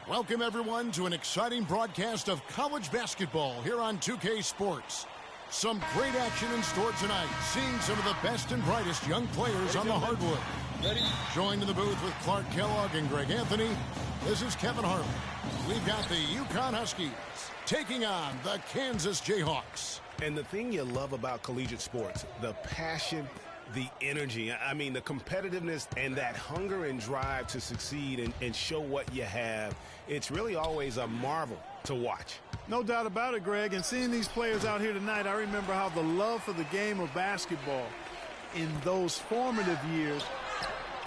Welcome, everyone, to an exciting broadcast of college basketball here on 2K Sports. Some great action in store tonight, seeing some of the best and brightest young players on the hardwood. Joined in the booth with Clark Kellogg and Greg Anthony, this is Kevin Harlan. We've got the UConn Huskies taking on the Kansas Jayhawks. And the thing you love about collegiate sports, the passion, the energy, I mean, the competitiveness and that hunger and drive to succeed and show what you have, it's really always a marvel to watch. No doubt about it, Greg. And seeing these players out here tonight, I remember how the love for the game of basketball in those formative years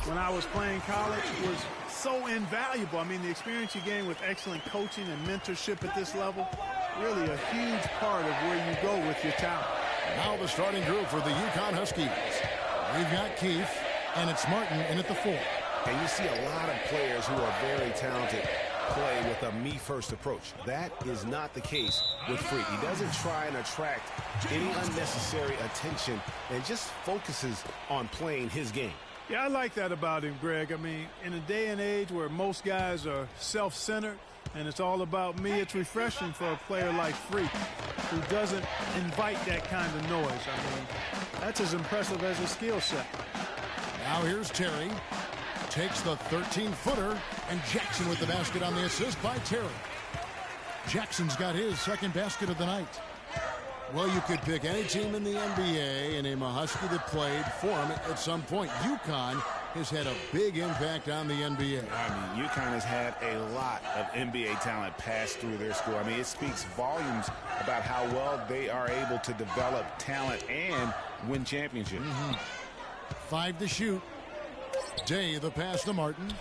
when I was playing college was so invaluable. I mean, the experience you gain with excellent coaching and mentorship at this level, really a huge part of where you go with your talent. Now the starting group for the UConn Huskies. We've got Keefe, and it's Martin in at the 4. And you see a lot of players who are very talented play with a me-first approach. That is not the case with Freak. He doesn't try and attract any unnecessary attention and just focuses on playing his game. Yeah, I like that about him, Greg. I mean, in a day and age where most guys are self-centered and it's all about me, it's refreshing for a player like Freak who doesn't invite that kind of noise. I mean, that's as impressive as his skill set. Now here's Terry. Takes the 13-footer, and Jackson with the basket on the assist by Terry. Jackson's got his second basket of the night. Well, you could pick any team in the NBA and name a Husky that played for him at some point. UConn has had a big impact on the NBA. I mean, UConn has had a lot of NBA talent pass through their school. I mean, it speaks volumes about how well they are able to develop talent and win championships. 5 to shoot. Day, the pass to Martin.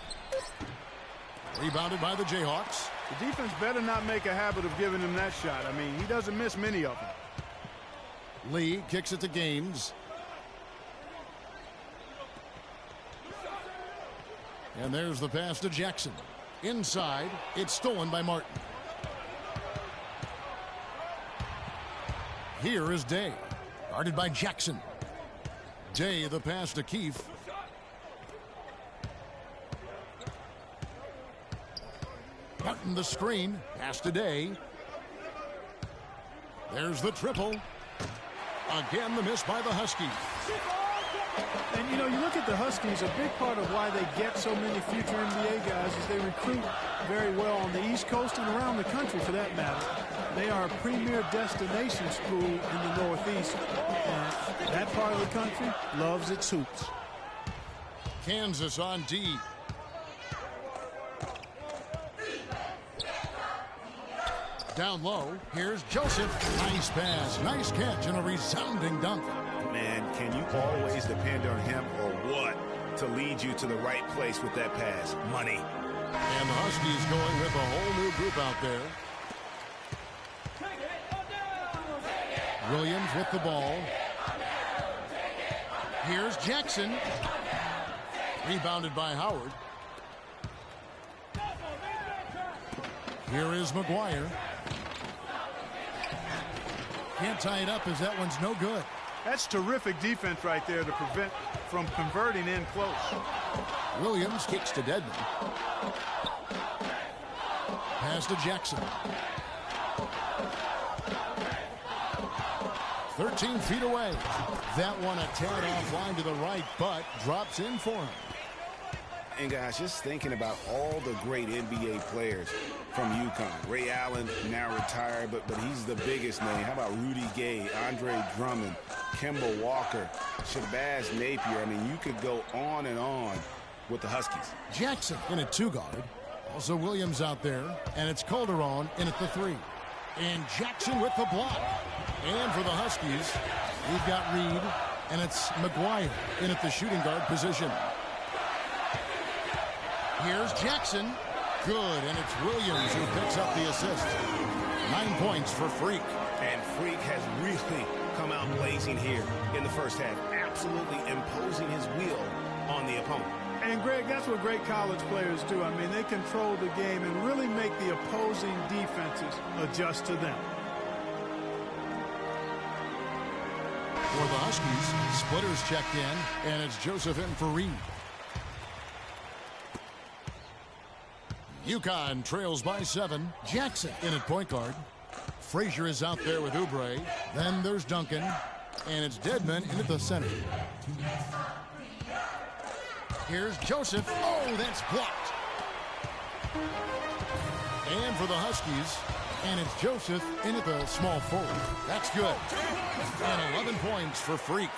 Rebounded by the Jayhawks. The defense better not make a habit of giving him that shot. I mean, he doesn't miss many of them. Lee kicks it to Gaines. And there's the pass to Jackson. Inside, it's stolen by Martin. Here is Day. Guarded by Jackson. Day, the pass to Keefe. Martin the screen. Pass to Day. There's the triple. Again, the miss by the Huskies. And, you know, you look at the Huskies, a big part of why they get so many future NBA guys is they recruit very well on the East Coast and around the country, for that matter. They are a premier destination school in the Northeast. And that part of the country loves its hoops. Kansas on D. Down low, here's Joseph. Nice pass, nice catch, and a resounding dunk. Man, can you always depend on him or what to lead you to the right place with that pass? Money. And the Huskies going with a whole new group out there. Williams with the ball. Here's Jackson. Rebounded by Howard. Here is McGuire. Can't tie it up as that one's no good. That's terrific defense right there to prevent from converting in close. Williams kicks to Dedmon. Pass to Jackson. 13 feet away. That one a tad offline to the right, but drops in for him. And guys, just thinking about all the great NBA players from UConn. Ray Allen, now retired, but he's the biggest name. How about Rudy Gay, Andre Drummond, Kemba Walker, Shabazz Napier? I mean, you could go on and on with the Huskies. Jackson in at 2-guard. Also Williams out there, and it's Calderon in at the 3. And Jackson with the block. And for the Huskies, we've got Reed, and it's McGuire in at the shooting guard position. Here's Jackson. Good, and it's Williams who picks up the assist. 9 points for Freak. And Freak has really come out blazing here in the first half, absolutely imposing his will on the opponent. And, Greg, that's what great college players do. I mean, they control the game and really make the opposing defenses adjust to them. For the Huskies, Splitters checked in, and it's Joseph in for Reed. UConn trails by 7. Jackson in at point guard. Frazier is out there with Oubre. Then there's Duncan. And it's Dedmon in at the center. Here's Joseph. Oh, that's blocked. And for the Huskies, and it's Joseph in at the small forward. That's good. And 11 points for Freak.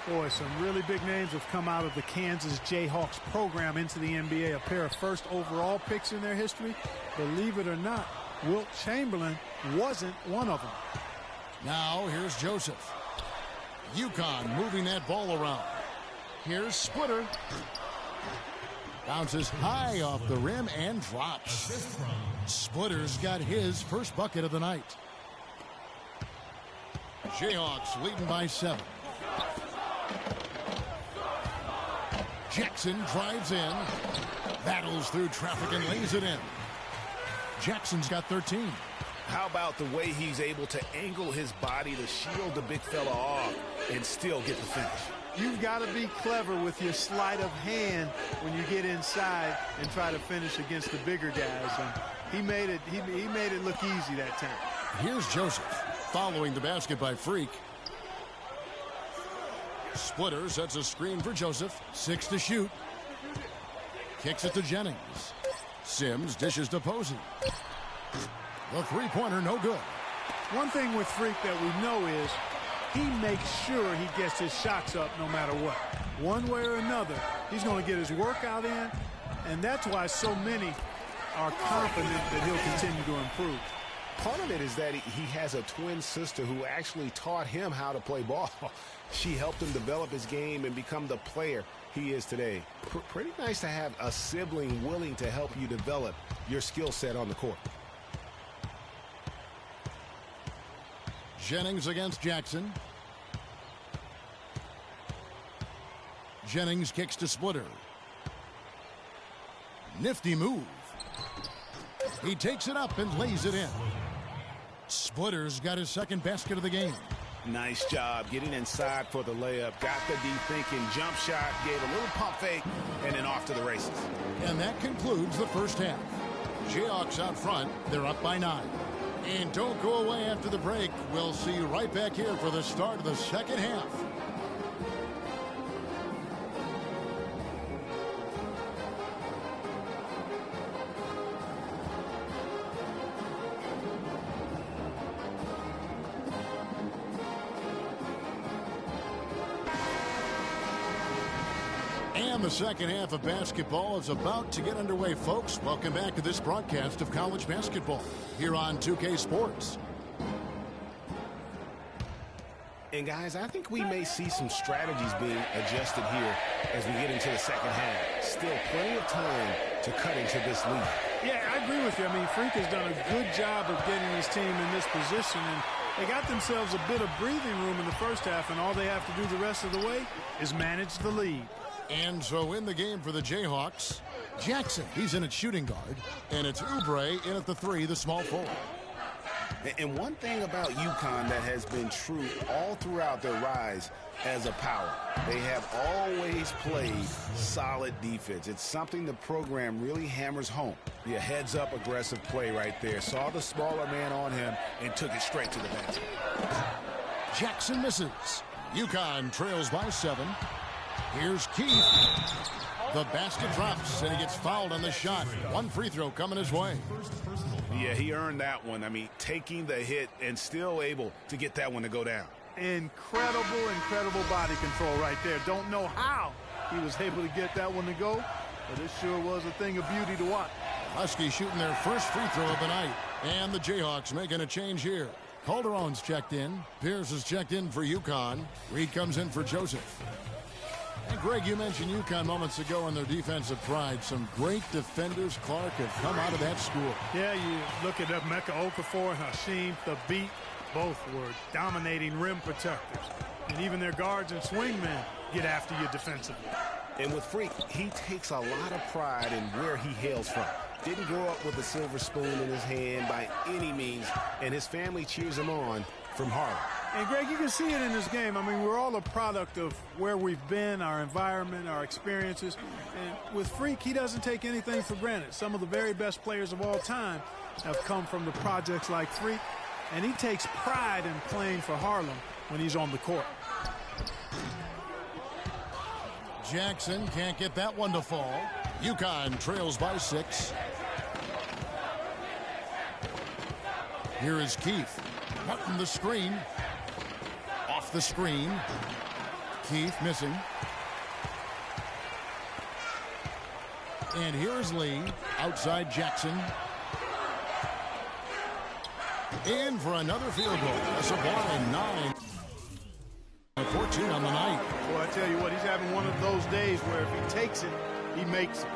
Boy, some really big names have come out of the Kansas Jayhawks program into the NBA. A pair of first overall picks in their history. Believe it or not, Wilt Chamberlain wasn't one of them. Now here's Joseph. UConn moving that ball around. Here's Splitter. Bounces high off the rim and drops. Splitter's got his first bucket of the night. Jayhawks leading by 7. Jackson drives in, battles through traffic and lays it in. Jackson's got 13. How about the way he's able to angle his body to shield the big fella off and still get the finish? You've got to be clever with your sleight of hand when you get inside and try to finish against the bigger guys. And he made it look easy that time. Here's Joseph following the basket by Freak. Splitter sets a screen for Joseph. 6 to shoot. Kicks it to Jennings. Sims dishes to Posey. The three-pointer no good. One thing with Freak that we know is he makes sure he gets his shots up no matter what. One way or another, he's going to get his workout in, and that's why so many are confident that he'll continue to improve. Part of it is that he has a twin sister who actually taught him how to play ball. She helped him develop his game and become the player he is today. Pretty nice to have a sibling willing to help you develop your skill set on the court. Jennings against Jackson. Jennings kicks to Splitter. Nifty move. He takes it up and lays it in. Splitter's got his second basket of the game. Nice job getting inside for the layup. Got the deep thinking jump shot, gave a little pump fake, and then off to the races. And that concludes the first half. Jayhawks out front. They're up by 9. And don't go away after the break. We'll see you right back here for the start of the second half. And the second half of basketball is about to get underway, folks. Welcome back to this broadcast of college basketball here on 2K Sports. And guys, I think we may see some strategies being adjusted here as we get into the second half. Still plenty of time to cut into this lead. Yeah, I agree with you. I mean, Freak has done a good job of getting his team in this position, and they got themselves a bit of breathing room in the first half, and all they have to do the rest of the way is manage the lead. And so in the game for the Jayhawks, Jackson, he's in at shooting guard, and it's Oubre in at the 3, the small forward. And one thing about UConn that has been true all throughout their rise as a power, they have always played solid defense. It's something the program really hammers home. The heads-up aggressive play right there. Saw the smaller man on him and took it straight to the basket. Jackson misses. UConn trails by 7. Here's Keith. The basket drops, and he gets fouled on the shot. One free throw coming his way. Yeah, he earned that one. I mean, taking the hit and still able to get that one to go down. Incredible body control right there. Don't know how he was able to get that one to go, but it sure was a thing of beauty to watch. Huskies shooting their first free throw of the night, and the Jayhawks making a change here. Calderon's checked in. Pierce has checked in for UConn. Reed comes in for Joseph. And Greg, you mentioned UConn moments ago in their defensive pride. Some great defenders, Clark, have come out of that school. Yeah, you look at Emeka Okafor and Hasheem Thabeet. Both were dominating rim protectors. And even their guards and swingmen get after you defensively. And with Freak, he takes a lot of pride in where he hails from. Didn't grow up with a silver spoon in his hand by any means, and his family cheers him on from Harlem. And, Greg, you can see it in this game. I mean, we're all a product of where we've been, our environment, our experiences. And with Freak, he doesn't take anything for granted. Some of the very best players of all time have come from the projects like Freak, and he takes pride in playing for Harlem when he's on the court. Jackson can't get that one to fall. UConn trails by 6. Here is Keith. Martin the screen. Off the screen. Keith missing. And here's Lee. Outside Jackson. In for another field goal. That's a ball and 9. 14 on the night. Well, I tell you what, he's having one of those days where if he takes it, he makes it.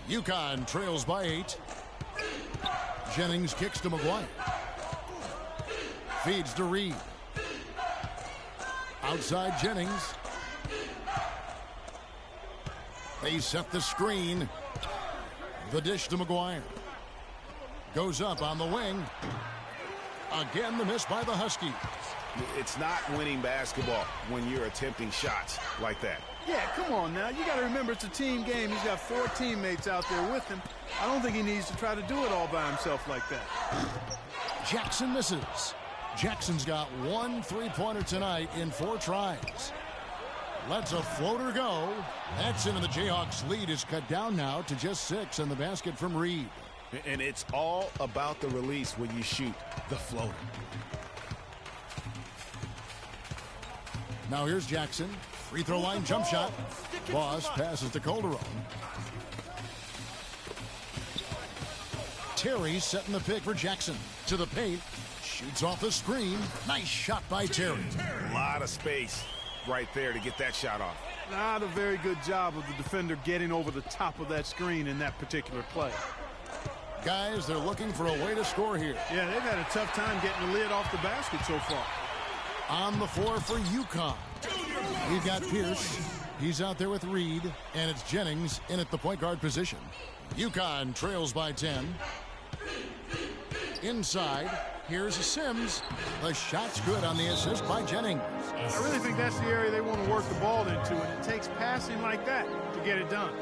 UConn trails by 8. Jennings kicks to McGuire. Feeds to Reed. Outside Jennings. They set the screen. The dish to McGuire. Goes up on the wing. Again, the miss by the Huskies. It's not winning basketball when you're attempting shots like that. Yeah, come on now. You got to remember it's a team game. He's got 4 teammates out there with him. I don't think he needs to try to do it all by himself like that. Jackson misses. Jackson's got 1 3-pointer tonight in 4 tries. Lets a floater go. That's into the Jayhawks' lead is cut down now to just 6 in the basket from Reed. And it's all about the release when you shoot the floater. Now here's Jackson. Free throw line jump shot. Boss passes to Calderon. Terry setting the pick for Jackson. To the paint. Shoots off the screen. Nice shot by Terry. A lot of space right there to get that shot off. Not a very good job of the defender getting over the top of that screen in that particular play. Guys, they're looking for a way to score here. Yeah, they've had a tough time getting the lid off the basket so far. On the floor for UConn. We've got Pierce. He's out there with Reed. And it's Jennings in at the point guard position. UConn trails by 10. Inside, here's Sims. The shot's good on the assist by Jennings. I really think that's the area they want to work the ball into, and it takes passing like that to get it done.